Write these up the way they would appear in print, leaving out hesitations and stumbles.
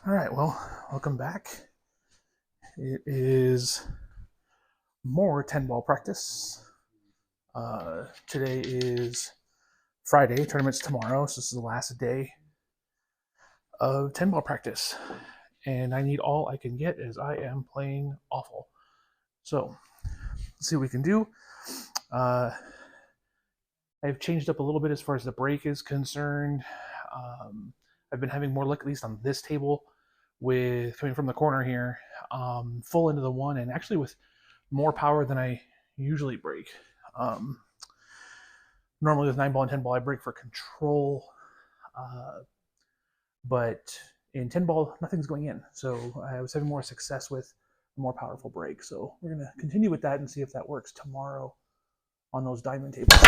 All right, well, welcome back. It is more 10 ball practice. Today is Friday, tournament's tomorrow, so this is the last day of 10 ball practice. And I need all I can get as I am playing awful. So, let's see what we can do. Uh, I've changed up a little bit as far as the break is concerned. I've been having more luck, at least on this table, with coming from the corner here, full into the one, and actually with more power than I usually break. Um, Normally with 9 ball and 10 ball, I break for control, uh, but in 10 ball, nothing's going in. So I was having more success with a more powerful break. So we're going to continue with that and see if that works tomorrow on those diamond tables.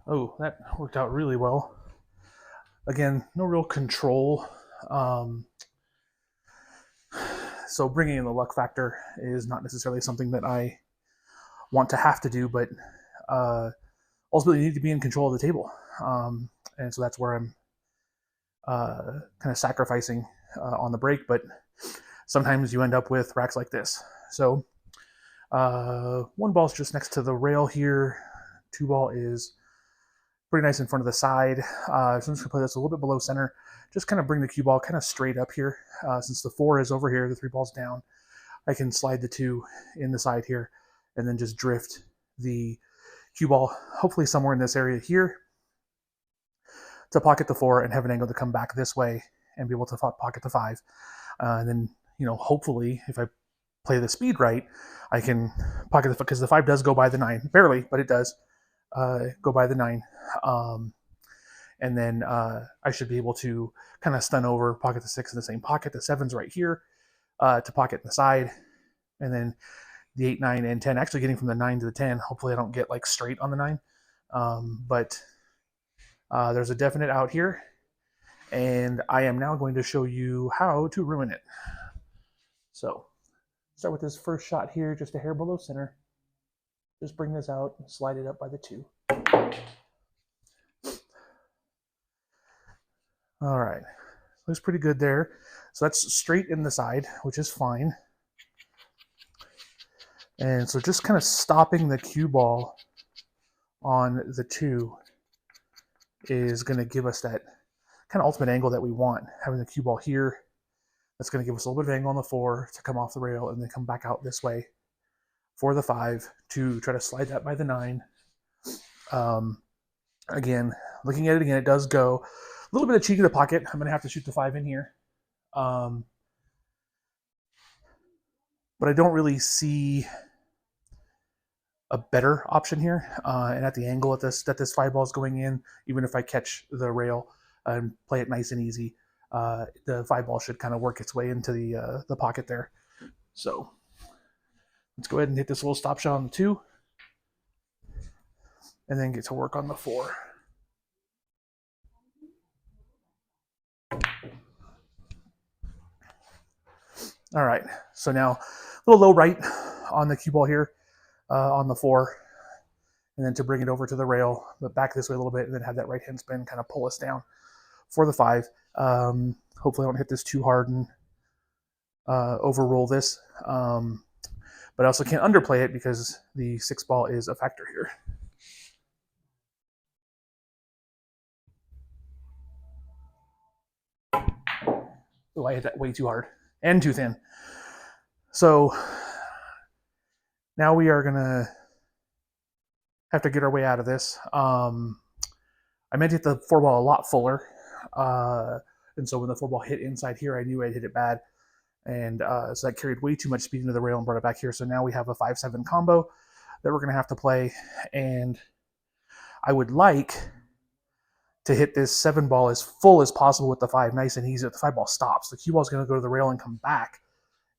Oh, that worked out really well. Again, no real control. Um, so bringing in the luck factor is not necessarily something that I want to have to do, but ultimately you need to be in control of the table. And so that's where I'm kind of sacrificing on the break, but sometimes you end up with racks like this. So one ball's just next to the rail here. 2 ball is pretty nice in front of the side. So I'm just gonna play this a little bit below center. Just kind of bring the cue ball kind of straight up here. Since the 4 is over here, the 3 ball's down. I can slide the 2 in the side here and then just drift the cue ball, hopefully somewhere in this area here, to pocket the 4 and have an angle to come back this way and be able to pocket the 5. And then, hopefully, if I play the speed right, I can pocket the, because the 5 does go by the 9, barely, but it does go by the 9. And then I should be able to kind of stun over, pocket the 6 in the same pocket. The 7's right here to pocket the side. And then the 8, 9, and 10, actually getting from the 9 to the 10. Hopefully I don't get like straight on the 9. But there's a definite out here. And I am now going to show you how to ruin it. So start with this first shot here, just a hair below center. Just bring this out and slide it up by the 2. All right, looks pretty good there. So that's straight in the side, which is fine. And so just kind of stopping the cue ball on the 2 is going to give us that kind of ultimate angle that we want. Having the cue ball here, that's going to give us a little bit of angle on the 4 to come off the rail and then come back out this way for the 5 to try to slide that by the 9. Again, looking at it again, it does go a little bit of cheek in the pocket. I'm going to have to shoot the 5 in here. But I don't really see a better option here. And at the angle that this 5 ball is going in, even if I catch the rail and play it nice and easy, the 5 ball should kind of work its way into the pocket there. So let's go ahead and hit this little stop shot on the 2, and then get to work on the 4. All right, so now a little low right on the cue ball here on the 4, and then to bring it over to the rail, but back this way a little bit, and then have that right hand spin kind of pull us down for the 5. Hopefully I don't hit this too hard and overroll this. But I also can't underplay it because the 6 ball is a factor here. Oh, I hit that way too hard and too thin. So now we are going to have to get our way out of this. I meant to hit the 4 ball a lot fuller. And so when the 4 ball hit inside here, I knew I'd hit it bad. And so that carried way too much speed into the rail and brought it back here. So now we have a 5-7 combo that we're going to have to play. And I would like to hit this 7 ball as full as possible with the 5, nice and easy. The 5 ball stops. The cue ball is going to go to the rail and come back.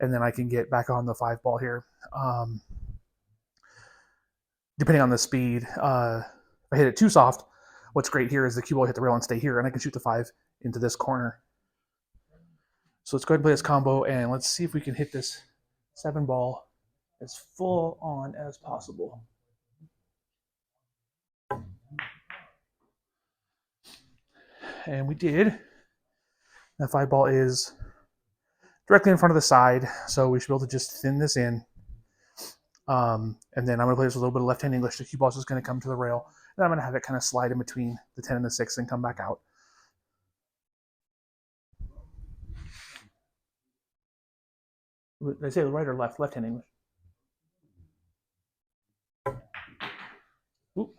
And then I can get back on the 5 ball here. Depending on the speed, if I hit it too soft, what's great here is the cue ball hit the rail and stay here, and I can shoot the 5 into this corner. So let's go ahead and play this combo, and let's see if we can hit this 7 ball as full on as possible. And we did. That 5 ball is directly in front of the side, so we should be able to just thin this in. And then I'm going to play this with a little bit of left-hand English. The cue ball is just going to come to the rail. And I'm going to have it kind of slide in between the 10 and the 6 and come back out. Did I say the right or left? Left-hand English. Oop.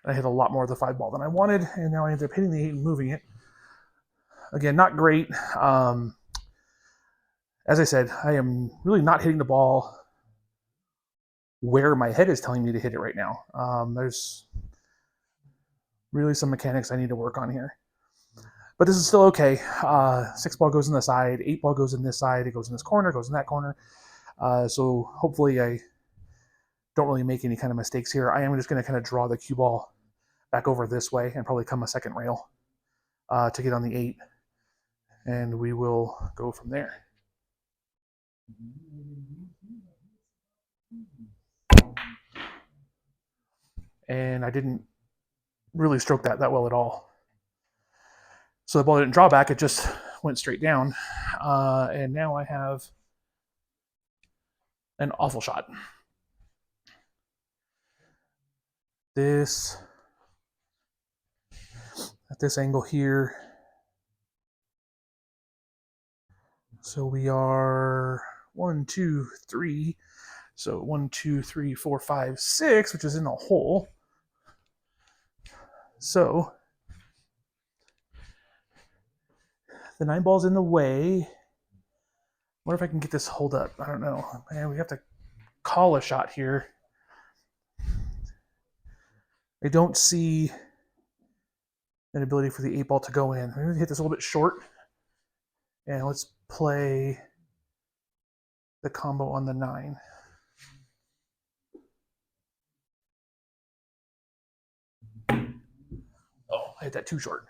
I hit a lot more of the 5 ball than I wanted, and now I ended up hitting the 8 and moving it. Again, not great. As I said, I am really not hitting the ball where my head is telling me to hit it right now. There's really some mechanics I need to work on here. But this is still okay. 6 ball goes in the side, 8 ball goes in this side, it goes in this corner, goes in that corner. So hopefully I don't really make any kind of mistakes here. I am just going to kind of draw the cue ball back over this way and probably come a second rail to get on the 8. And we will go from there. And I didn't really stroke that well at all. So the ball didn't draw back, it just went straight down. And now I have an awful shot. This, at this angle here. So we are 1, 2, 3. So 1, 2, 3, 4, 5, 6, which is in the hole. So the 9 ball's in the way. What if I can get this hold up? I don't know. Man, we have to call a shot here. I don't see an ability for the 8 ball to go in. I'm going to hit this a little bit short. And let's play the combo on the 9. Oh, I hit that too short.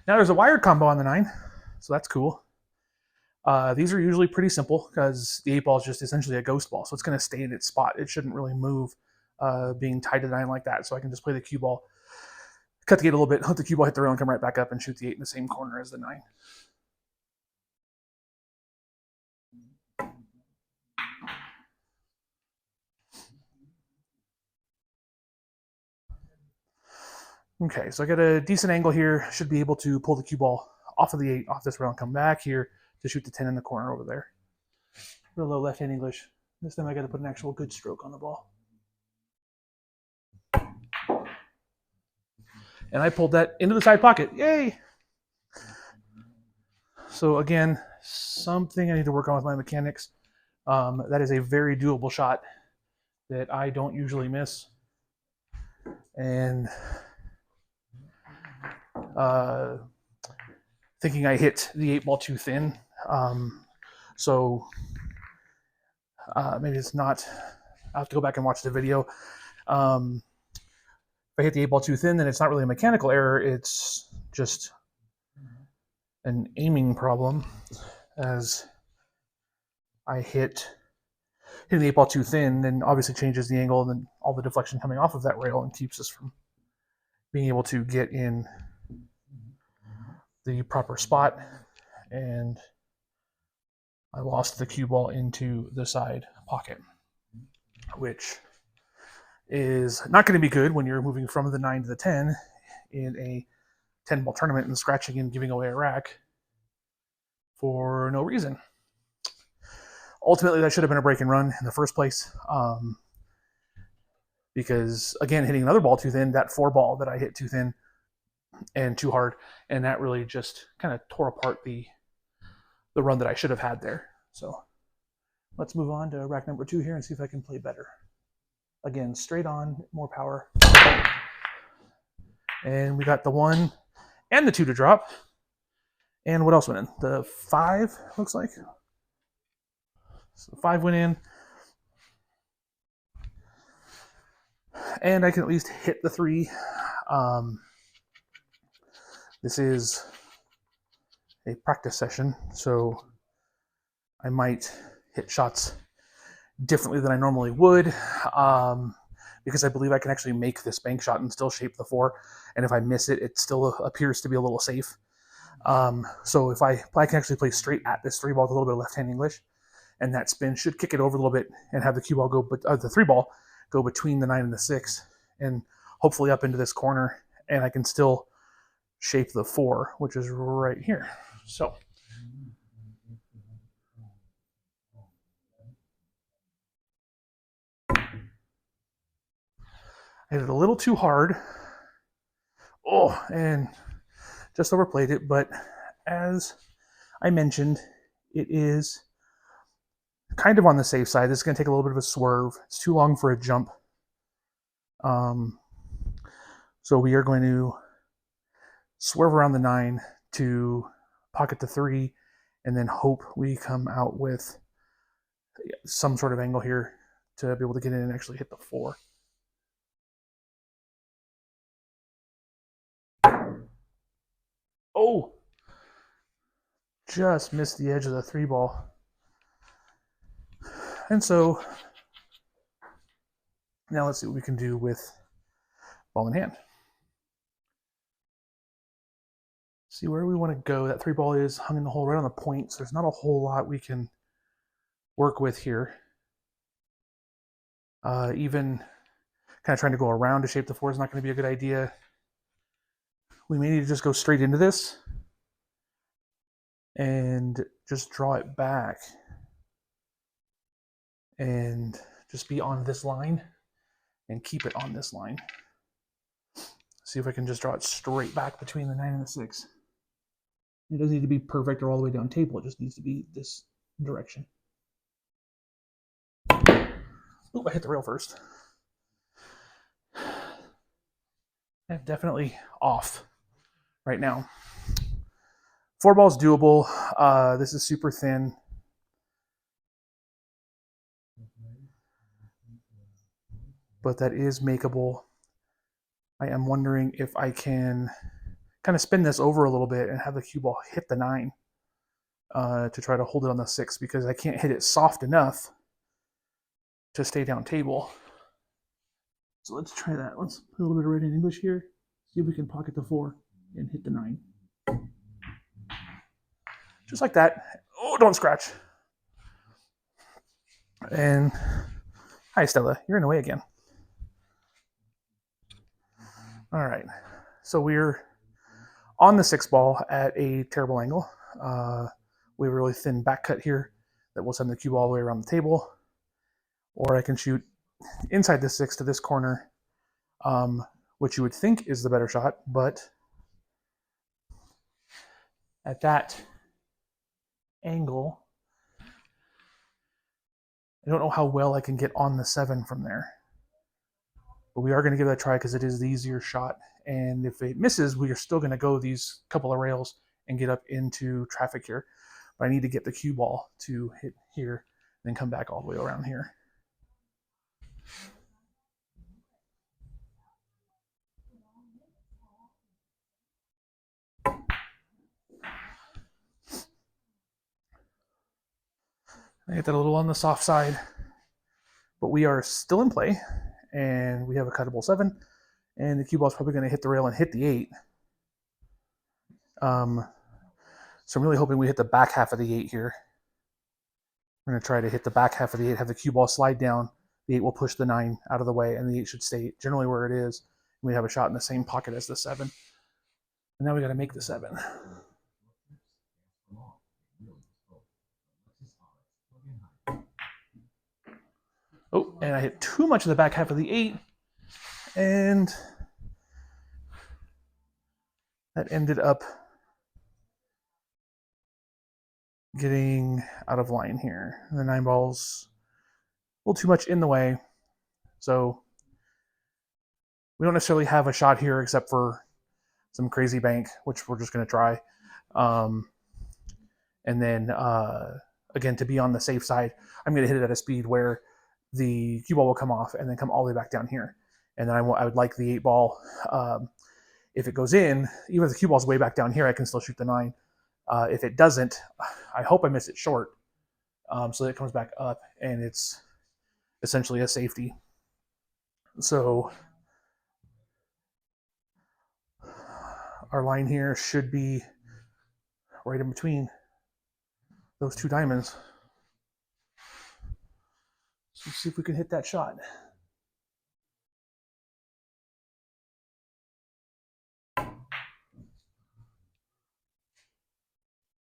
Now there's a wired combo on the 9, so that's cool. These are usually pretty simple because the 8 ball is just essentially a ghost ball, so it's going to stay in its spot. It shouldn't really move being tied to the 9 like that, so I can just play the cue ball, cut the gate a little bit, let the cue ball hit the rail and come right back up and shoot the 8 in the same corner as the 9. Okay, so I got a decent angle here. Should be able to pull the cue ball off of the 8, off this rail, and come back here to shoot the 10 in the corner over there. Real low left-hand English. This time I got to put an actual good stroke on the ball. And I pulled that into the side pocket. Yay! So again, something I need to work on with my mechanics. That is a very doable shot that I don't usually miss. And thinking I hit the 8 ball too thin. So maybe it's not. I'll have to go back and watch the video. If I hit the 8 ball too thin, then it's not really a mechanical error. It's just an aiming problem, as I hitting the 8 ball too thin, then obviously changes the angle and then all the deflection coming off of that rail and keeps us from being able to get in the proper spot. And I lost the cue ball into the side pocket, which is not going to be good when you're moving from the 9 to the 10 in a 10 ball tournament and scratching and giving away a rack for no reason. Ultimately, that should have been a break and run in the first place. Because again, hitting another ball too thin, that 4 ball that I hit too thin and too hard, and that really just kind of tore apart the run that I should have had there. So let's move on to rack number 2 here and see if I can play better. Again, straight on, more power. And we got the 1 and the 2 to drop. And what else went in? The 5, looks like. So 5 went in. And I can at least hit the 3. This is a practice session, so I might hit shots differently than I normally would. because I believe I can actually make this bank shot and still shape the 4. And if I miss it, it still appears to be a little safe. So if I can actually play straight at this 3 ball with a little bit of left-hand English, and that spin should kick it over a little bit and have the cue ball go, but the 3 ball go between the 9 and the 6, and hopefully up into this corner, and I can still shape the 4, which is right here. So I hit it a little too hard. Oh, and just overplayed it, but as I mentioned, it is kind of on the safe side. This is going to take a little bit of a swerve. It's too long for a jump. So we are going to swerve around the 9 to pocket the 3, and then hope we come out with some sort of angle here to be able to get in and actually hit the 4. Oh, just missed the edge of the 3 ball. And so now let's see what we can do with ball in hand. See where we want to go. That 3 ball is hung in the hole right on the point, so there's not a whole lot we can work with here. Even kind of trying to go around to shape the 4 is not going to be a good idea. We may need to just go straight into this and just draw it back and just be on this line and keep it on this line. See if I can just draw it straight back between the 9 and the 6. It doesn't need to be perfect or all the way down table. It just needs to be this direction. Oop, I hit the rail first. I'm definitely off right now. 4 ball's doable. This is super thin. But that is makeable. I am wondering if I can kind of spin this over a little bit and have the cue ball hit the 9 to try to hold it on the 6, because I can't hit it soft enough to stay down table. So let's try that. Let's put a little bit of right-hand English here. See if we can pocket the 4 and hit the 9. Just like that. Oh, don't scratch. And hi, Stella. You're in the way again. All right. So we're on the 6 ball at a terrible angle. We have a really thin back cut here that will send the cue all the way around the table. Or I can shoot inside the 6 to this corner, which you would think is the better shot, but at that angle, I don't know how well I can get on the 7 from there. But we are going to give that a try because it is the easier shot. And if it misses, we are still going to go these couple of rails and get up into traffic here. But I need to get the cue ball to hit here, then come back all the way around here. I get that a little on the soft side, but we are still in play, and we have a cuttable 7, and the cue ball is probably going to hit the rail and hit the 8. So I'm really hoping we hit the back half of the 8 here. We're going to try to hit the back half of the 8, have the cue ball slide down. The 8 will push the 9 out of the way, and the 8 should stay generally where it is. And we have a shot in the same pocket as the 7. And now we got to make the 7. Oh, and I hit too much of the back half of the 8, and that ended up getting out of line here. The 9 ball's a little too much in the way, so we don't necessarily have a shot here except for some crazy bank, which we're just going to try. And then, again, to be on the safe side, I'm going to hit it at a speed where the cue ball will come off and then come all the way back down here. And then I would like the 8 ball. If it goes in, even if the cue ball's way back down here, I can still shoot the 9. If it doesn't, I hope I miss it short, so that it comes back up and it's essentially a safety. So our line here should be right in between those two diamonds. So let's see if we can hit that shot.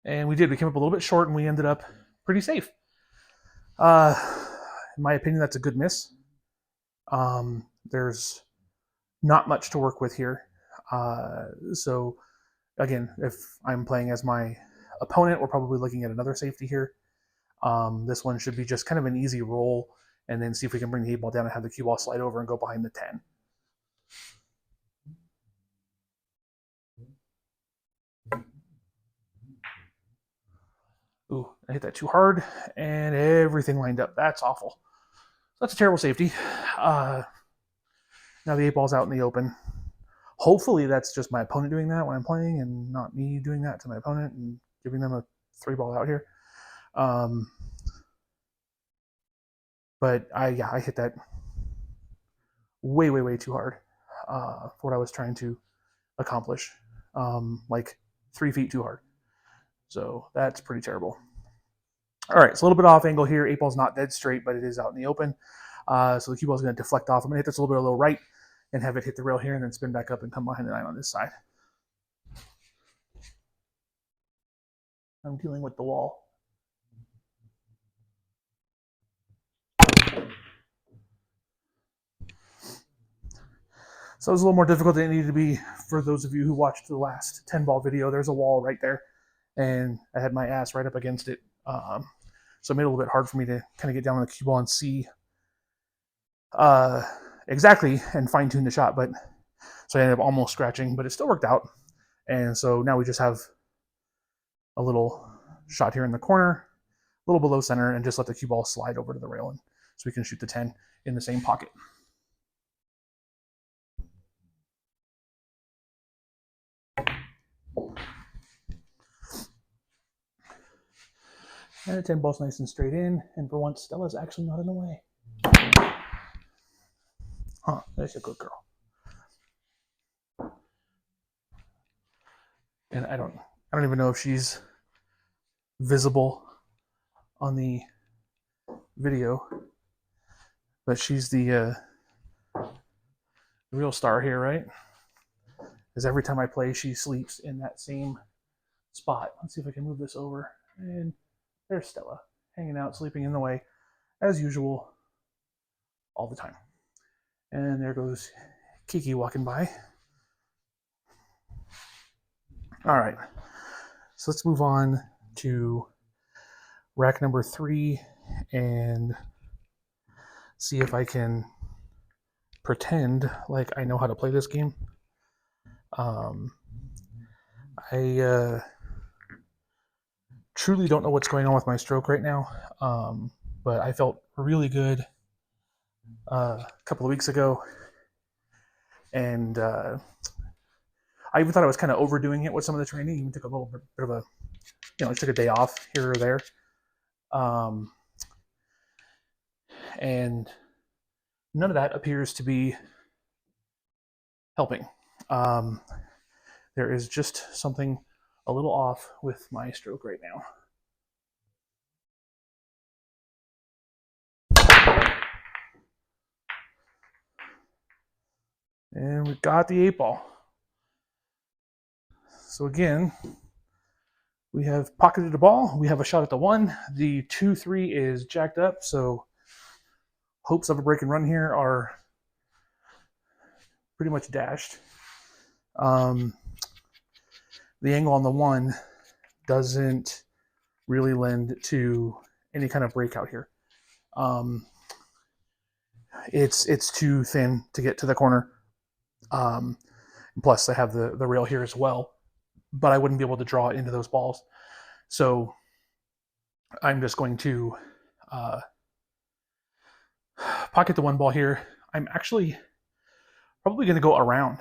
And we did. We came up a little bit short, and we ended up pretty safe. In my opinion, that's a good miss. There's not much to work with here. So again, if I'm playing as my opponent, we're probably looking at another safety here. This one should be just kind of an easy roll, and then see if we can bring the 8-ball down and have the cue ball slide over and go behind the 10. Ooh, I hit that too hard, and everything lined up. That's awful. That's a terrible safety. Now the 8-ball's out in the open. Hopefully that's just my opponent doing that when I'm playing, and not me doing that to my opponent and giving them a 3-ball out here. But I hit that way too hard for what I was trying to accomplish. Like 3 feet too hard. So that's pretty terrible. All right, so a little bit off angle here. 8-ball's not dead straight, but it is out in the open. So the cue ball's going to deflect off. I'm going to hit this a little right and have it hit the rail here and then spin back up and come behind the 9 on this side. I'm dealing with the wall. So it was a little more difficult than it needed to be for those of you who watched the last 10-ball video. There's a wall right there, and I had my ass right up against it. So it made it a little bit hard for me to kind of get down on the cue ball and see exactly and fine-tune the shot. But so I ended up almost scratching, but it still worked out. And so now we just have a little shot here in the corner, a little below center, and just let the cue ball slide over to the rail, and so we can shoot the 10 in the same pocket. And the 10-ball's nice and straight in, and for once, Stella's actually not in the way. Huh, that's a good girl. And I don't even know if she's visible on the video, but she's the real star here, right? Because every time I play, she sleeps in that same spot. Let's see if I can move this over. And there's Stella, hanging out, sleeping in the way, as usual, all the time. And there goes Kiki walking by. All right, so let's move on to rack number 3 and see if I can pretend like I know how to play this game. I truly don't know what's going on with my stroke right now, but I felt really good a couple of weeks ago, and I even thought I was kind of overdoing it with some of the training. Even took a little bit of a, just took a day off here or there, and none of that appears to be helping. There is just something a little off with my stroke right now. And we got the 8-ball. So again, we have pocketed the ball. We have a shot at the 1. The 2-3 is jacked up, so hopes of a break and run here are pretty much dashed. The angle on the 1 doesn't really lend to any kind of breakout here. It's too thin to get to the corner. Plus, I have the rail here as well, but I wouldn't be able to draw it into those balls. So I'm just going to pocket the 1 ball here. I'm actually probably going to go around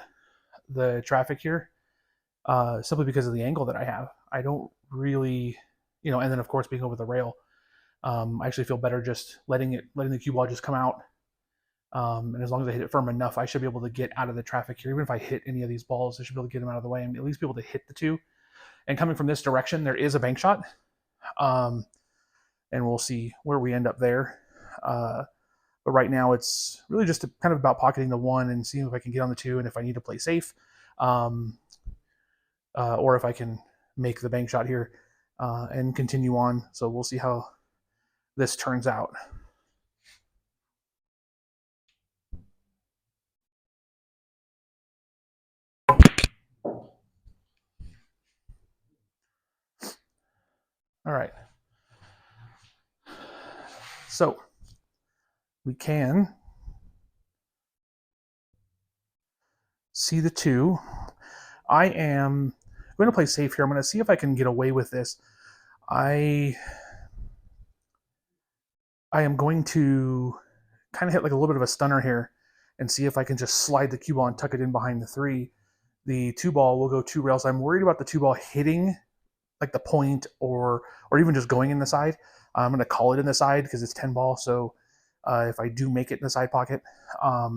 the traffic here, simply because of the angle that I have. I don't really, and then of course being over the rail, I actually feel better just letting the cue ball just come out And as long as I hit it firm enough, I should be able to get out of the traffic here. Even if I hit any of these balls, I should be able to get them out of the way and at least be able to hit the two. And coming from this direction, there is a bank shot. And we'll see where we end up there. But right now, it's really just kind of about pocketing the one and seeing if I can get on the two and if I need to play safe. Or if I can make the bank shot here and continue on. So we'll see how this turns out. All right. So we can see the two. I am going to play safe here. I'm going to see if I can get away with this. I am going to kind of hit like a little bit of a stunner here and see if I can just slide the cue ball and tuck it in behind the three. The two ball will go two rails. I'm worried about the two ball hitting like the point or even just going in the side. I'm going to call it in the side because it's 10 ball. So if I do make it in the side pocket, I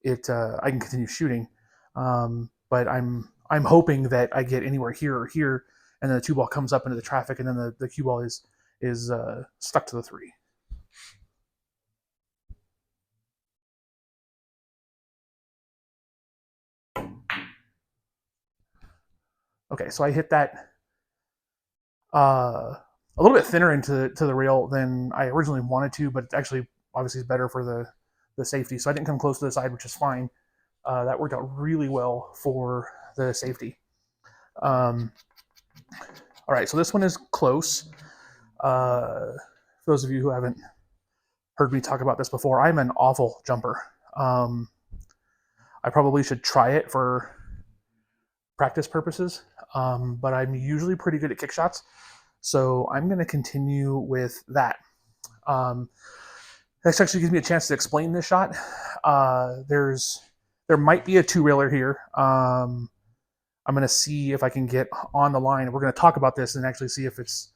can continue shooting. But I'm hoping that I get anywhere here or here, and then the two ball comes up into the traffic, and then the cue ball is stuck to the three. Okay, so I hit that a little bit thinner into the rail than I originally wanted to, but it actually obviously is better for the safety. So I didn't come close to the side, which is fine. That worked out really well for the safety. All right, so this one is close. For those of you who haven't heard me talk about this before, I'm an awful jumper. I probably should try it for practice purposes, but I'm usually pretty good at kick shots. So I'm going to continue with that. This actually gives me a chance to explain this shot. There might be a two-railer here. I'm going to see if I can get on the line. We're going to talk about this and actually see if it's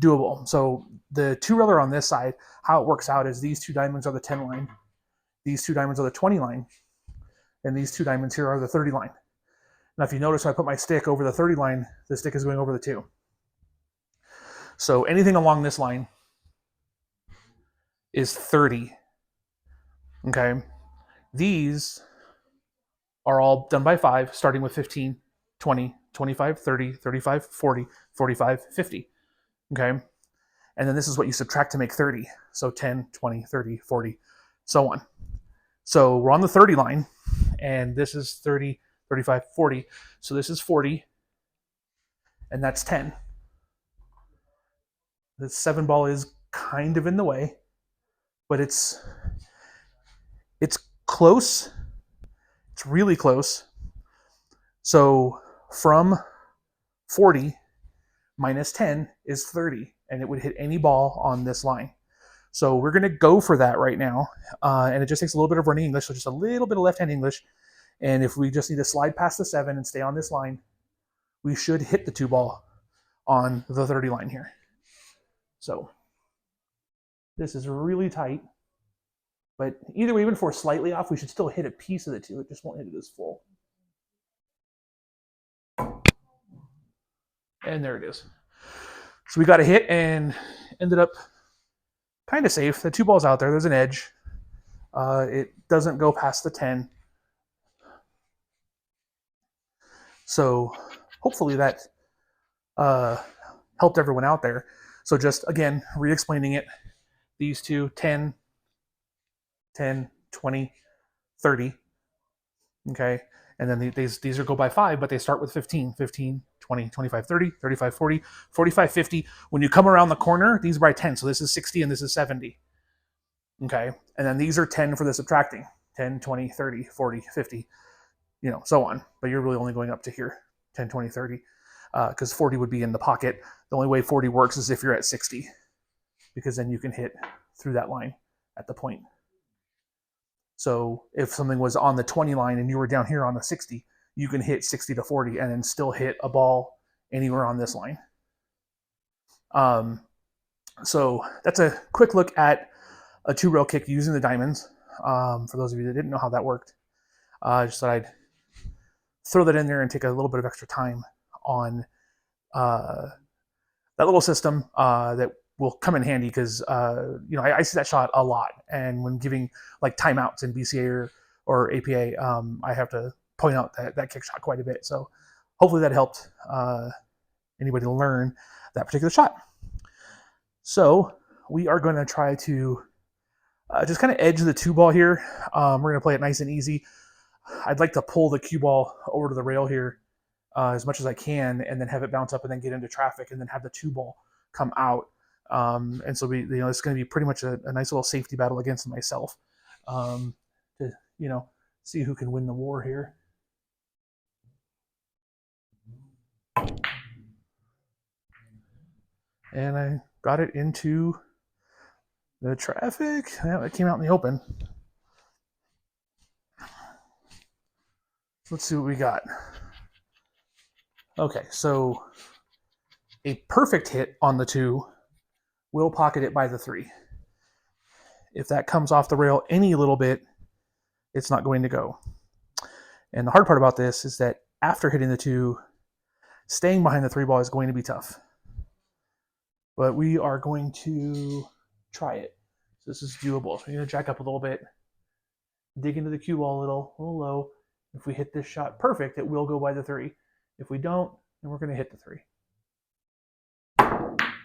doable. So the two-railer on this side, how it works out is these two diamonds are the 10 line, these two diamonds are the 20 line, and these two diamonds here are the 30 line. Now, if you notice, when I put my stick over the 30 line, the stick is going over the 2. So anything along this line is 30. Okay. These are all done by 5, starting with 15, 20, 25, 30, 35, 40, 45, 50. Okay. And then this is what you subtract to make 30. So 10, 20, 30, 40, so on. So we're on the 30 line, and this is 30, 35, 40. So this is 40, and that's 10. The 7 ball is kind of in the way, but it's close. It's really close. So from 40 minus 10 is 30, and it would hit any ball on this line. So we're going to go for that right now, and it just takes a little bit of running English, so just a little bit of left-hand English. And if we just need to slide past the 7 and stay on this line, we should hit the 2 ball on the 30 line here. So this is really tight, but either way, even if we're slightly off, we should still hit a piece of the 2. It just won't hit it as full. And there it is. So we got a hit and ended up kind of safe. The 2 ball's out there. There's an edge. It doesn't go past the 10. So hopefully that helped everyone out there. So just, again, re-explaining it. These two, 10, 10, 20, 30. Okay. And then these are go by 5, but they start with 15, 15, 20, 25, 30, 35, 40, 45, 50. When you come around the corner, these are by 10. So this is 60 and this is 70. Okay. And then these are 10 for the subtracting. 10, 20, 30, 40, 50, so on. But you're really only going up to here, 10, 20, 30, because 40 would be in the pocket. The only way 40 works is if you're at 60, because then you can hit through that line at the point. So if something was on the 20 line and you were down here on the 60, you can hit 60 to 40 and then still hit a ball anywhere on this line. So that's a quick look at a 2-rail kick using the diamonds. For those of you that didn't know how that worked, just thought I'd throw that in there and take a little bit of extra time on that little system that will come in handy because I see that shot a lot, and when giving like timeouts in BCA or APA, I have to point out that kick shot quite a bit. So hopefully that helped anybody learn that particular shot. So we are going to try to just kind of edge the 2 ball here. We're going to play it nice and easy. I'd like to pull the cue ball over to the rail here as much as I can, and then have it bounce up and then get into traffic, and then have the 2 ball come out. And so it's going to be pretty much a nice little safety battle against myself to see who can win the war here. And I got it into the traffic. Yeah, it came out in the open. Let's see what we got. Okay, so a perfect hit on the 2 will pocket it by the 3. If that comes off the rail any little bit, it's not going to go. And the hard part about this is that after hitting the 2, staying behind the 3 ball is going to be tough. But we are going to try it. So this is doable. So you're going to jack up a little bit, dig into the cue ball a little low. If we hit this shot perfect, it will go by the 3. If we don't, then we're going to hit the 3.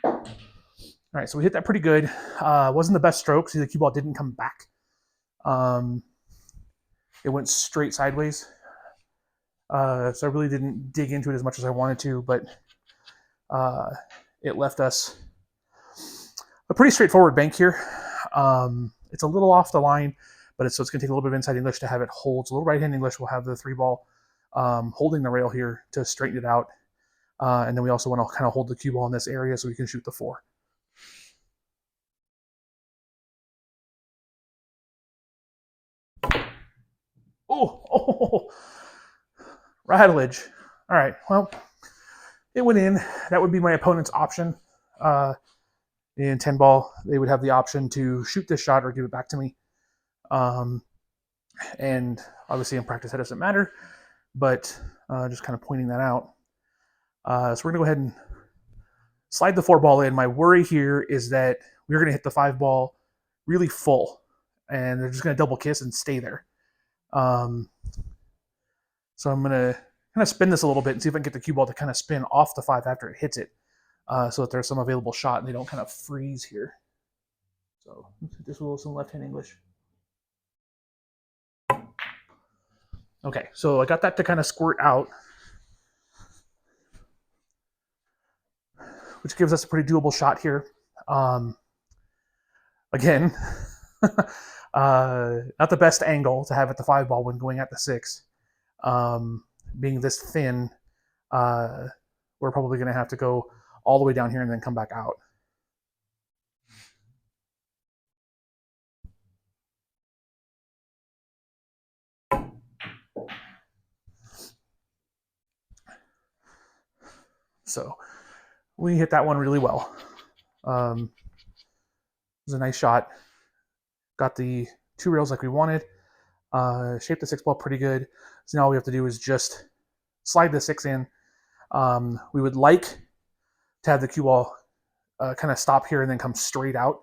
All right, so we hit that pretty good. Wasn't the best stroke. See, the cue ball didn't come back. It went straight sideways. So I really didn't dig into it as much as I wanted to, but it left us a pretty straightforward bank here. It's a little off the line, but so it's going to take a little bit of inside English to have it hold. So a little right-hand English will have the 3 ball holding the rail here to straighten it out. And then we also want to kind of hold the cue ball in this area so we can shoot the 4. Oh, rattleage. All right, well, it went in. That would be my opponent's option. In 10 ball, they would have the option to shoot this shot or give it back to me. And obviously in practice that doesn't matter, but just kind of pointing that out. So we're going to go ahead and slide the 4 ball in. My worry here is that we're going to hit the 5 ball really full, and they're just going to double kiss and stay there. So I'm going to kind of spin this a little bit and see if I can get the cue ball to kind of spin off the 5 after it hits it, so that there's some available shot and they don't kind of freeze here. So this will some left-hand English. Okay, so I got that to kind of squirt out, which gives us a pretty doable shot here. Again, not the best angle to have at the 5 ball when going at the 6. Being this thin, we're probably going to have to go all the way down here and then come back out. So we hit that one really well. It was a nice shot. Got the 2 rails like we wanted. Shaped the 6 ball pretty good. So now all we have to do is just slide the 6 in. We would like to have the cue ball kind of stop here and then come straight out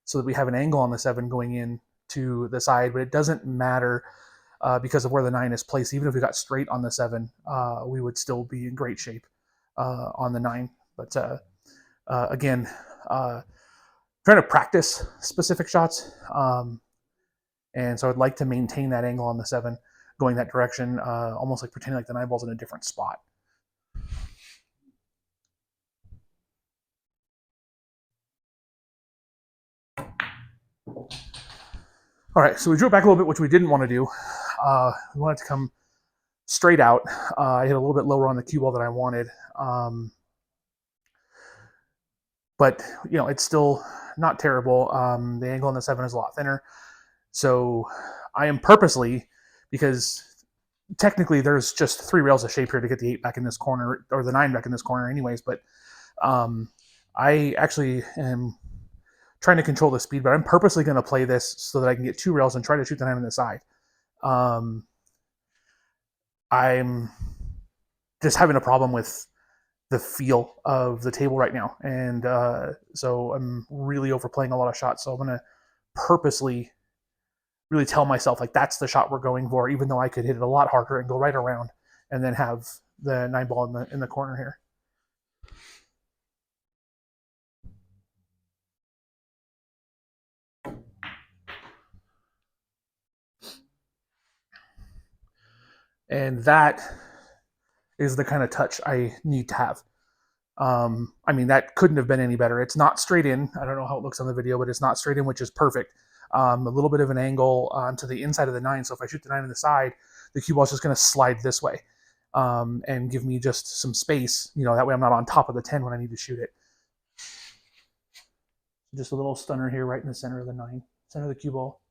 so that we have an angle on the 7 going in to the side, but it doesn't matter because of where the 9 is placed. Even if we got straight on the 7, we would still be in great shape on the 9. But again, trying to practice specific shots. And so I'd like to maintain that angle on the 7 going that direction, almost like pretending like the 9 ball's in a different spot. All right, so we drew it back a little bit, which we didn't want to do. We wanted to come straight out. I hit a little bit lower on the cue ball than I wanted. But, it's still not terrible. The angle on the 7 is a lot thinner. So I am purposely, because technically there's just 3 rails of shape here to get the 8 back in this corner, or the 9 back in this corner anyways, but I actually am trying to control the speed, but I'm purposely going to play this so that I can get 2 rails and try to shoot the 9 on the side. I'm just having a problem with the feel of the table right now, and so I'm really overplaying a lot of shots. So I'm going to purposely really tell myself like that's the shot we're going for, even though I could hit it a lot harder and go right around and then have the 9 ball in the corner here. And that is the kind of touch I need to have. I mean, that couldn't have been any better. It's not straight in. I don't know how it looks on the video, but it's not straight in, which is perfect. A little bit of an angle to the inside of the 9. So if I shoot the 9 on the side, the cue ball is just going to slide this way and give me just some space. That way I'm not on top of the 10 when I need to shoot it. Just a little stunner here right in the center of the 9, center of the cue ball.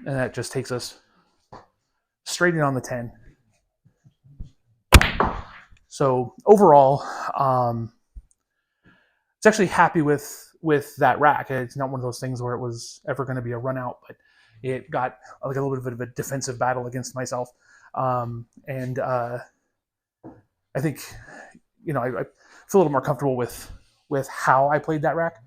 And that just takes us straight in on the 10. So overall, it's actually happy with that rack. It's not one of those things where it was ever going to be a run out, but it got like a little bit of a defensive battle against myself. And I think, I feel a little more comfortable with how I played that rack.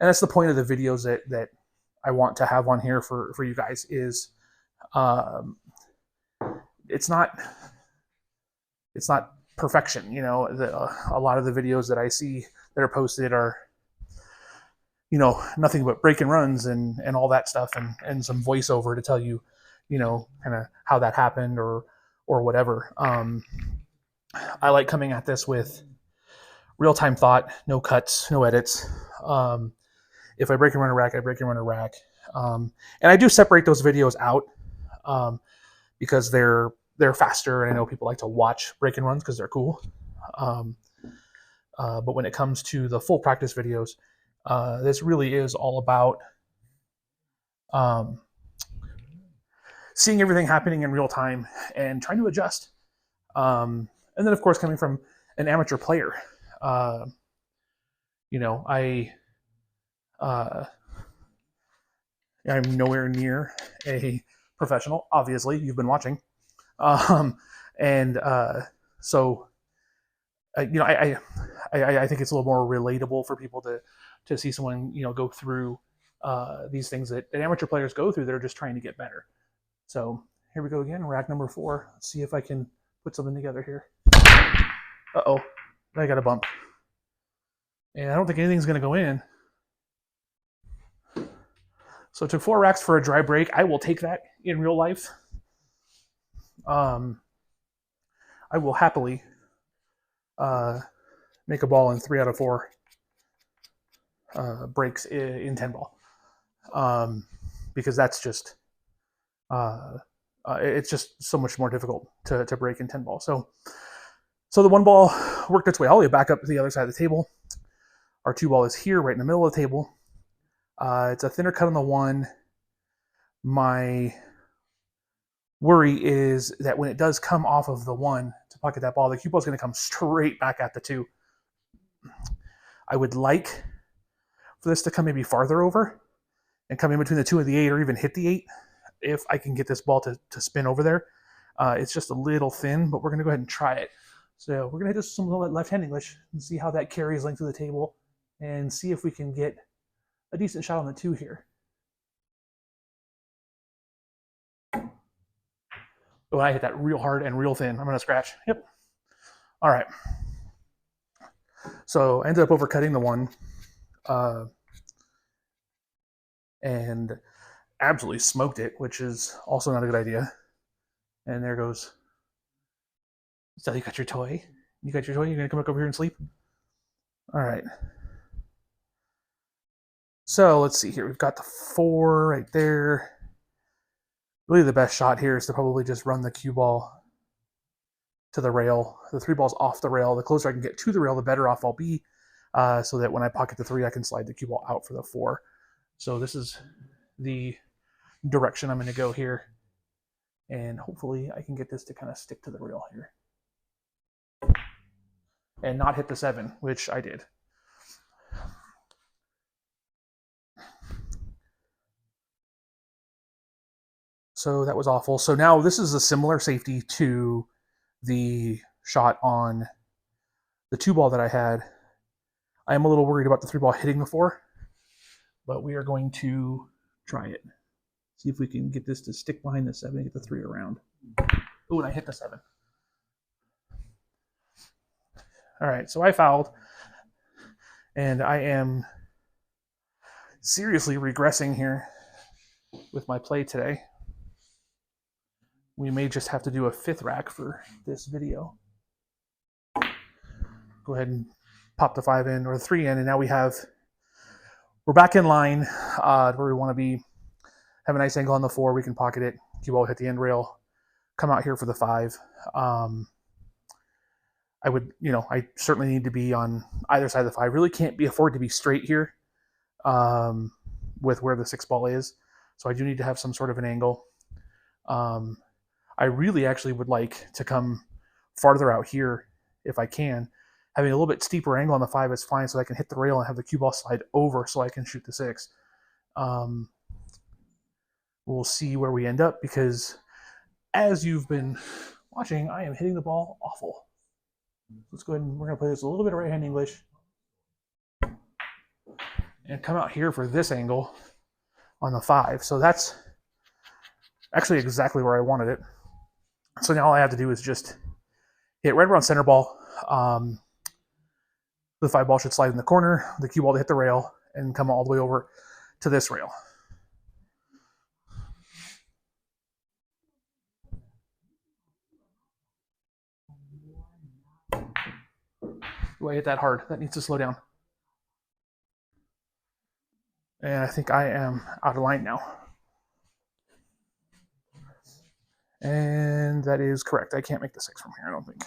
And that's the point of the videos that I want to have on here for you guys is, it's not perfection. A lot of the videos that I see that are posted are, nothing but break and runs and all that stuff and some voiceover to tell you, kind of how that happened or whatever. I like coming at this with real-time thought, no cuts, no edits. If I break and run a rack, I break and run a rack. And I do separate those videos out because they're faster, and I know people like to watch break and runs because they're cool. But when it comes to the full practice videos, this really is all about seeing everything happening in real time and trying to adjust. And then, of course, coming from an amateur player, I'm nowhere near a professional. Obviously, you've been watching. So I think it's a little more relatable for people to see someone go through these things that amateur players go through that are just trying to get better. So here we go again, rack number 4. Let's see if I can put something together here. Uh-oh, I got a bump. And I don't think anything's going to go in. So it took 4 racks for a dry break. I will take that in real life. I will happily make a ball in 3 out of 4 breaks in 10 ball, because that's just it's just so much more difficult to break in 10 ball. So the 1 ball worked its way all the way back up to the other side of the table. Our 2 ball is here, right in the middle of the table. It's a thinner cut on the 1. My worry is that when it does come off of the 1 to pocket that ball, the cue ball is going to come straight back at the 2. I would like for this to come maybe farther over and come in between the 2 and the 8, or even hit the 8 if I can get this ball to spin over there. It's just a little thin, but we're going to go ahead and try it. So we're going to hit some left-hand English and see how that carries length of the table and see if we can get a decent shot on the 2 here. Oh, I hit that real hard and real thin. I'm going to scratch. Yep. All right. So I ended up overcutting the 1 and absolutely smoked it, which is also not a good idea. And there goes. So you got your toy? You got your toy? You're going to come back over here and sleep? All right. So let's see here. We've got the 4 right there. Really the best shot here is to probably just run the cue ball to the rail. The 3 ball's off the rail. The closer I can get to the rail, the better off I'll be, so that when I pocket the 3, I can slide the cue ball out for the 4. So this is the direction I'm going to go here. And hopefully I can get this to kind of stick to the rail here. and not hit the 7, which I did. So that was awful. So now this is a similar safety to the shot on the 2 ball that I had. I am a little worried about the 3 ball hitting the 4, but we are going to try it. See if we can get this to stick behind the 7 and get the 3 around. Oh, and I hit the 7. All right, so I fouled, and I am seriously regressing here with my play today. We may just have to do a 5th rack for this video. Go ahead and pop the 5 in or the 3 in, and now we're back in line where we want to be. Have a nice angle on the 4. We can pocket it. Cue ball hit the end rail. Come out here for the 5. I certainly need to be on either side of the 5. Really can't afford to be straight here with where the 6 ball is. So I do need to have some sort of an angle. I really actually would like to come farther out here if I can. Having a little bit steeper angle on the 5 is fine, so I can hit the rail and have the cue ball slide over so I can shoot the 6. We'll see where we end up, because as you've been watching, I am hitting the ball awful. Let's go ahead and we're going to play this a little bit of right hand English and come out here for this angle on the 5. So that's actually exactly where I wanted it. So now all I have to do is just hit right around center ball. The 5 ball should slide in the corner, the cue ball to hit the rail, and come all the way over to this rail. Do I hit that hard? That needs to slow down. And I think I am out of line now. And that is correct. I can't make the 6 from here, I don't think.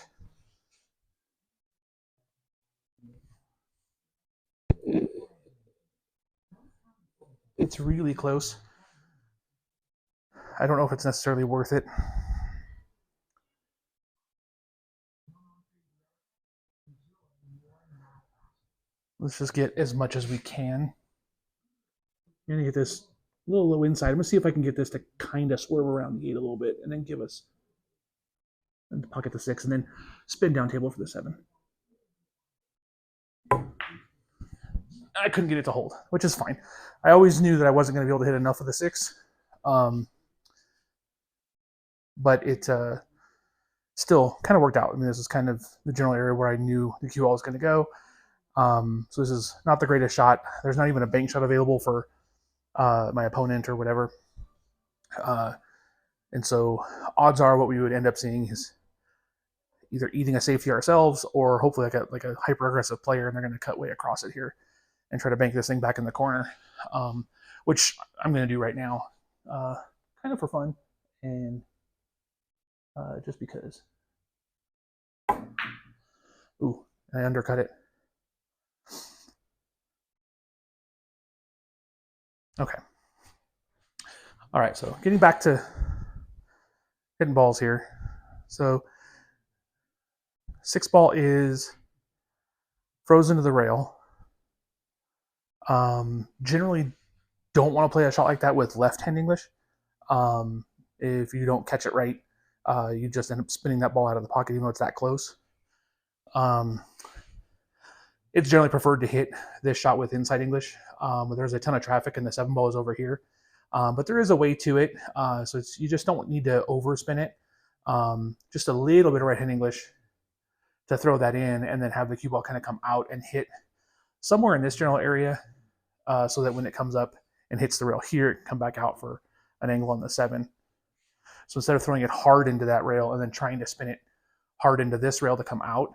It's really close. I don't know if it's necessarily worth it. Let's just get as much as we can. I'm gonna get this a little low inside. I'm gonna see if I can get this to kind of swerve around the 8 a little bit, and then give us and pocket the 6, and then spin down table for the 7. I couldn't get it to hold, which is fine. I always knew that I wasn't going to be able to hit enough of the 6, but it still kind of worked out. I mean, this is kind of the general area where I knew the cue ball was going to go. So this is not the greatest shot. There's not even a bank shot available for my opponent or whatever. And so odds are what we would end up seeing is either eating a safety ourselves, or hopefully like a hyper aggressive player, and they're going to cut way across it here and try to bank this thing back in the corner, which I'm going to do right now, kind of for fun and just because. Ooh, I undercut it. Okay. All right, so getting back to hitting balls here. So 6 ball is frozen to the rail. Generally don't want to play a shot like that with left-hand English. If you don't catch it right, you just end up spinning that ball out of the pocket, even though it's that close. It's generally preferred to hit this shot with inside English. There's a ton of traffic, and the 7 ball is over here. But there is a way to it, so you just don't need to overspin it. Just a little bit of right-hand English to throw that in, and then have the cue ball kind of come out and hit somewhere in this general area, so that when it comes up and hits the rail here, it can come back out for an angle on the 7. So instead of throwing it hard into that rail and then trying to spin it hard into this rail to come out,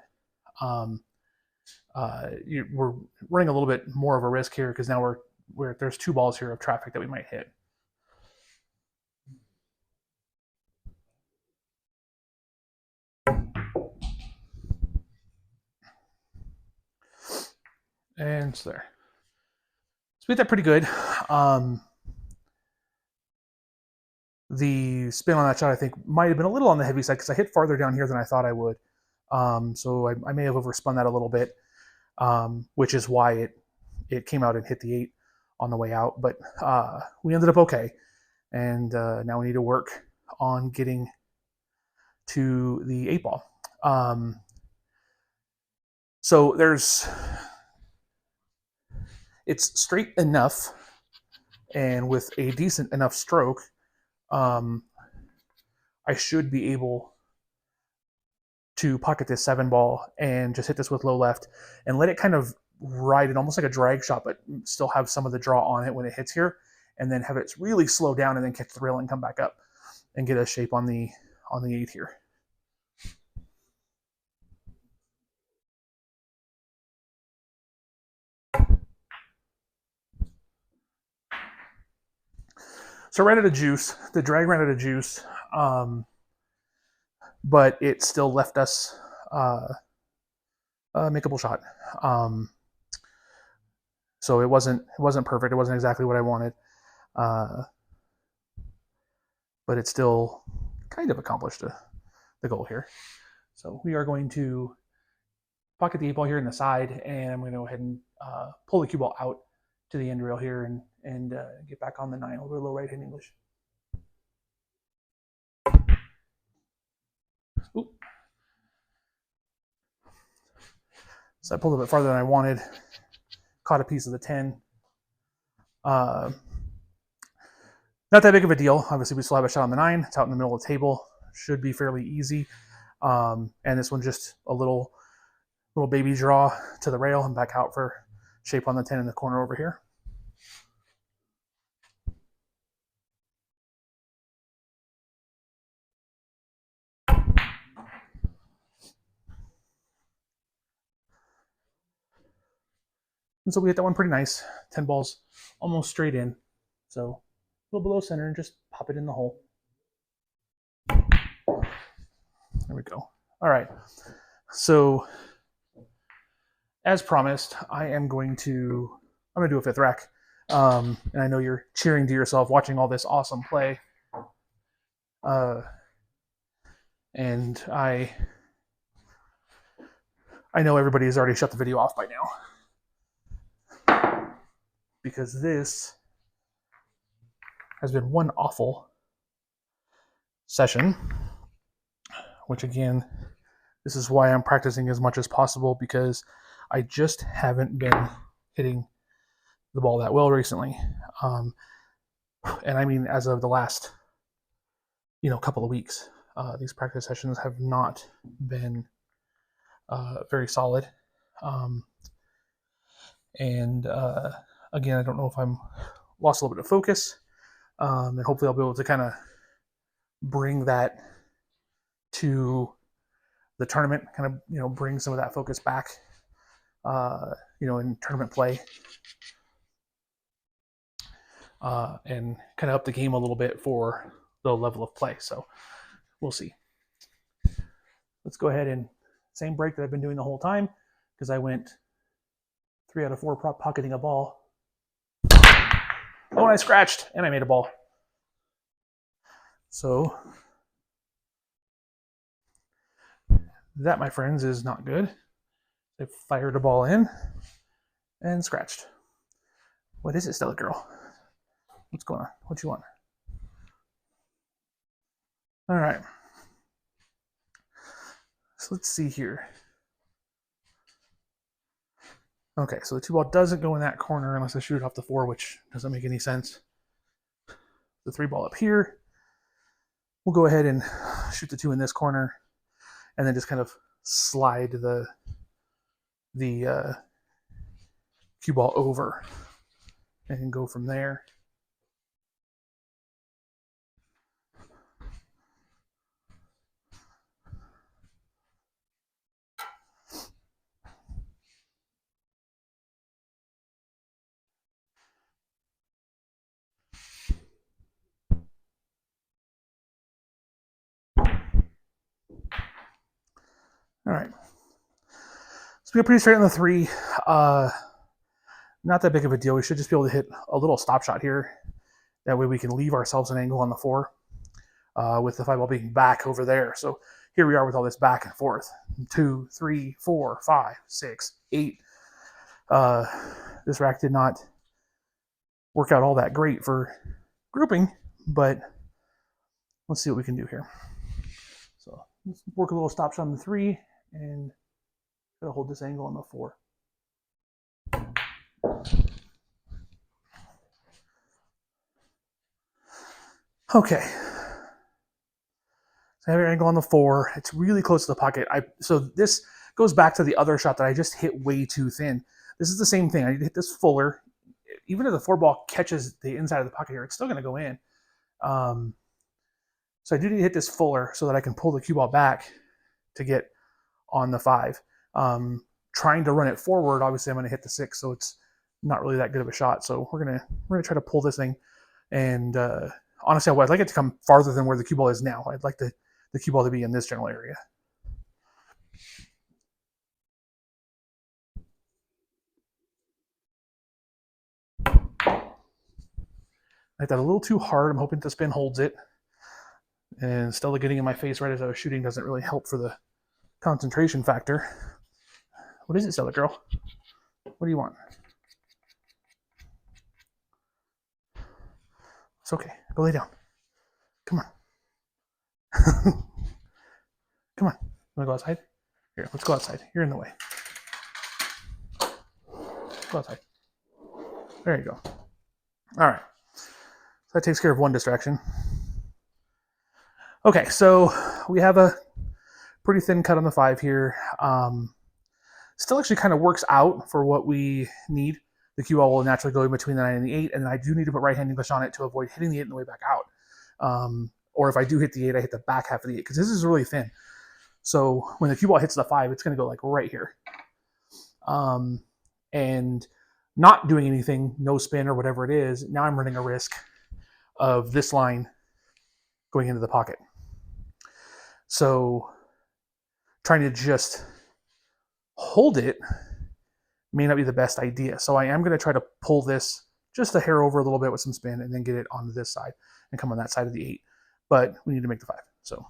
we're running a little bit more of a risk here, because now there's 2 balls here of traffic that we might hit. And so there. So we hit that pretty good. The spin on that shot, I think, might have been a little on the heavy side, because I hit farther down here than I thought I would. So I may have overspun that a little bit, which is why it came out and hit the 8 on the way out. But we ended up okay, and now we need to work on getting to the 8 ball. So it's straight enough, and with a decent enough stroke, I should be able to pocket this 7 ball and just hit this with low left and let it kind of ride it almost like a drag shot, but still have some of the draw on it when it hits here, and then have it really slow down and then catch the rail and come back up and get a shape on the 8 here. So ran out of juice. The drag ran out of juice, but it still left us a makeable shot. So it wasn't perfect. It wasn't exactly what I wanted, but it still kind of accomplished the goal here. So we are going to pocket the 8 ball here in the side, and I'm going to go ahead and pull the cue ball out to the end rail here and get back on the 9. I'll do a little right hand English. Oop. So I pulled a bit farther than I wanted, caught a piece of the 10. Not that big of a deal. Obviously, we still have a shot on the 9. It's out in the middle of the table. Should be fairly easy. And this one just a little baby draw to the rail and back out for shape on the 10 in the corner over here. And so we hit that one pretty nice. 10 balls almost straight in. So a little below center and just pop it in the hole. There we go. All right. So as promised, I'm going to do a 5th rack. And I know you're cheering to yourself watching all this awesome play. And I know everybody has already shut the video off by now, because this has been one awful session, which again, this is why I'm practicing as much as possible, because I just haven't been hitting the ball that well recently. And I mean, as of the last, couple of weeks, these practice sessions have not been very solid. And again, I don't know if I'm lost a little bit of focus, and hopefully I'll be able to kind of bring that to the tournament, kind of bring some of that focus back, in tournament play, and kind of up the game a little bit for the level of play. So we'll see. Let's go ahead and same break that I've been doing the whole time, because I went 3 out of 4 pocketing a ball. Oh, and I scratched and I made a ball. So that, my friends, is not good. I fired a ball in and scratched. What is it, Stella girl? What's going on? What you want? All right. So let's see here. Okay, so the 2 ball doesn't go in that corner unless I shoot it off the 4, which doesn't make any sense. The 3 ball up here. We'll go ahead and shoot the 2 in this corner, and then just kind of slide the cue ball over and go from there. All right. So we got pretty straight on the 3. Not that big of a deal. We should just be able to hit a little stop shot here. That way we can leave ourselves an angle on the 4, with the 5 ball being back over there. So here we are with all this back and forth. 2, 3, 4, 5, 6, 8. This rack did not work out all that great for grouping, but let's see what we can do here. So let's work a little stop shot on the 3 and hold this angle on the 4. Okay. So I have an angle on the 4. It's really close to the pocket. So this goes back to the other shot that I just hit way too thin. This is the same thing. I need to hit this fuller. Even if the 4 ball catches the inside of the pocket here, it's still going to go in. So I do need to hit this fuller so that I can pull the cue ball back to get on the 5. Trying to run it forward, obviously I'm going to hit the 6, so it's not really that good of a shot. So we're gonna try to pull this thing, and honestly, I'd like it to come farther than where the cue ball is now. I'd like the cue ball to be in this general area. I hit that a little too hard. I'm hoping the spin holds it. And Stella getting in my face right as I was shooting doesn't really help for the concentration factor. What is it, Stella girl? What do you want? It's okay. Go lay down. Come on. Come on. You want to go outside? Here, let's go outside. You're in the way. Go outside. There you go. All right. So that takes care of one distraction. Okay, so we have a pretty thin cut on the 5 here. Still actually kind of works out for what we need. The cue ball will naturally go in between the 9 and the 8, and then I do need to put right-hand English on it to avoid hitting the 8 on the way back out. Or if I do hit the 8, I hit the back half of the 8, because this is really thin. So when the cue ball hits the 5, it's going to go like right here. And not doing anything, no spin or whatever it is, now I'm running a risk of this line going into the pocket. So trying to just hold it may not be the best idea. So I am going to try to pull this just a hair over a little bit with some spin and then get it onto this side and come on that side of the 8. But we need to make the 5. So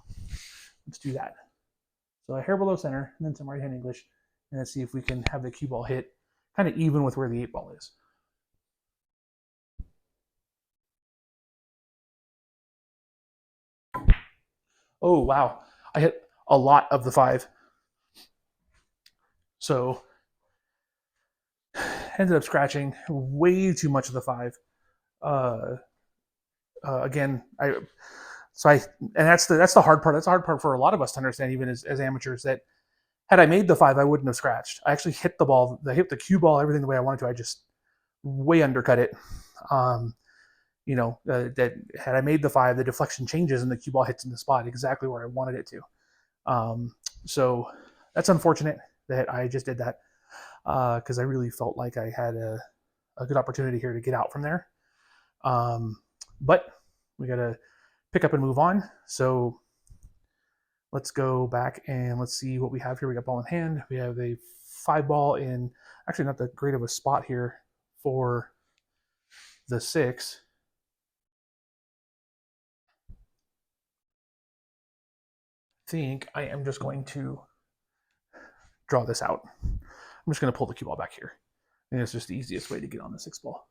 let's do that. So a hair below center and then some right-hand English. And let's see if we can have the cue ball hit kind of even with where the 8 ball is. Oh, wow. I hit a lot of the 5. So ended up scratching way too much of the 5. Again, and that's the hard part. That's the hard part for a lot of us to understand, even as amateurs, that had I made the 5, I wouldn't have scratched. I actually hit the ball, I hit the cue ball, everything the way I wanted to. I just way undercut it. That had I made the 5, the deflection changes and the cue ball hits in the spot exactly where I wanted it to. So that's unfortunate that I just did that, because I really felt like I had a good opportunity here to get out from there. But we got to pick up and move on. So let's go back and let's see what we have here. We got ball in hand. We have a 5 ball in, actually not that great of a spot here for the 6. I think I am just going to draw this out. I'm just going to pull the cue ball back here. And it's just the easiest way to get on the 6 ball.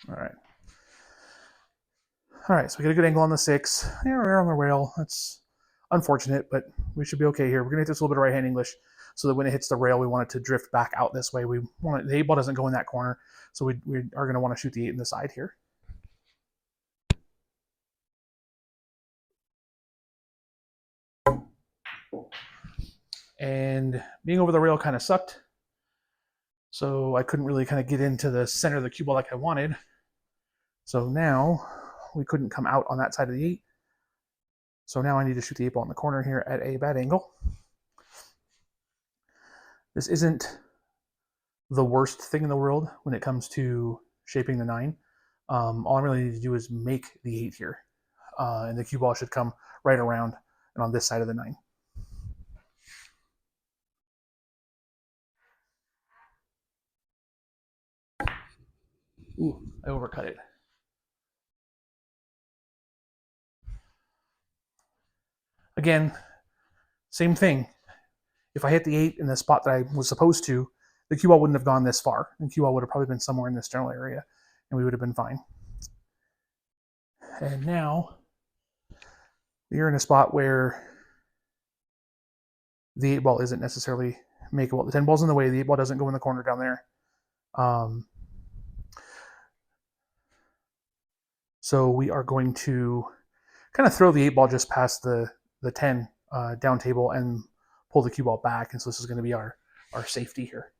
All right, so we get a good angle on the 6. Yeah, we're on the rail. That's unfortunate, but we should be okay here. We're going to hit this a little bit of right-hand English so that when it hits the rail, we want it to drift back out this way. We want it, the 8 ball doesn't go in that corner, so we are going to want to shoot the 8 in the side here. And being over the rail kind of sucked, so I couldn't really kind of get into the center of the cue ball like I wanted. So now we couldn't come out on that side of the 8. So now I need to shoot the 8 ball in the corner here at a bad angle. This isn't the worst thing in the world when it comes to shaping the 9. All I really need to do is make the 8 here. And the cue ball should come right around and on this side of the 9. Ooh, I overcut it. Again, same thing. If I hit the 8 in the spot that I was supposed to, the cue ball wouldn't have gone this far. The cue ball would have probably been somewhere in this general area, and we would have been fine. And now you're in a spot where the 8 ball isn't necessarily makeable. The 10 ball's in the way. The 8 ball doesn't go in the corner down there. So we are going to kind of throw the 8 ball just past the 10 down table and pull the cue ball back. And so this is going to be our safety here.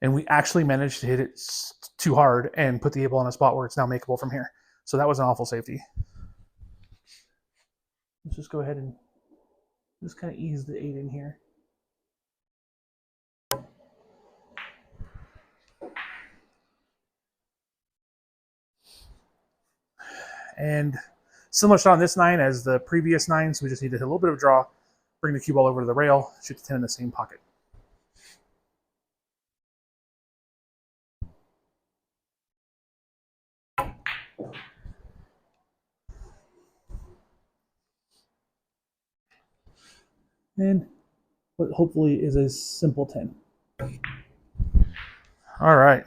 And we actually managed to hit it too hard and put the 8 ball in a spot where it's now makeable from here. So that was an awful safety. Let's just go ahead and just kind of ease the 8 in here. And similar shot on this 9 as the previous 9, so we just need to hit a little bit of draw, bring the cue ball over to the rail, shoot the 10 in the same pocket. And what hopefully is a simple 10. All right.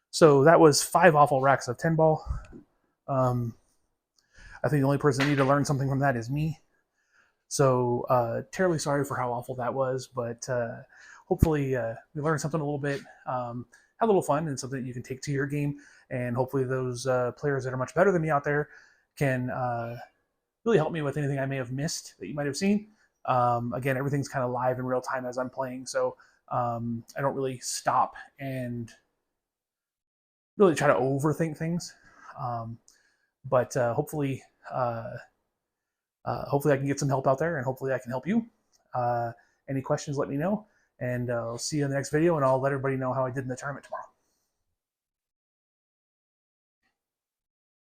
So that was 5 awful racks of 10 ball. I think the only person that needed to learn something from that is me. So terribly sorry for how awful that was, but hopefully we learned something a little bit, have a little fun, and something that you can take to your game. And hopefully those players that are much better than me out there can really help me with anything I may have missed that you might have seen. Again, everything's kind of live in real time as I'm playing, so I don't really stop and really try to overthink things. But hopefully I can get some help out there, and hopefully I can help you. Any questions, let me know, and I'll see you in the next video, and I'll let everybody know how I did in the tournament tomorrow.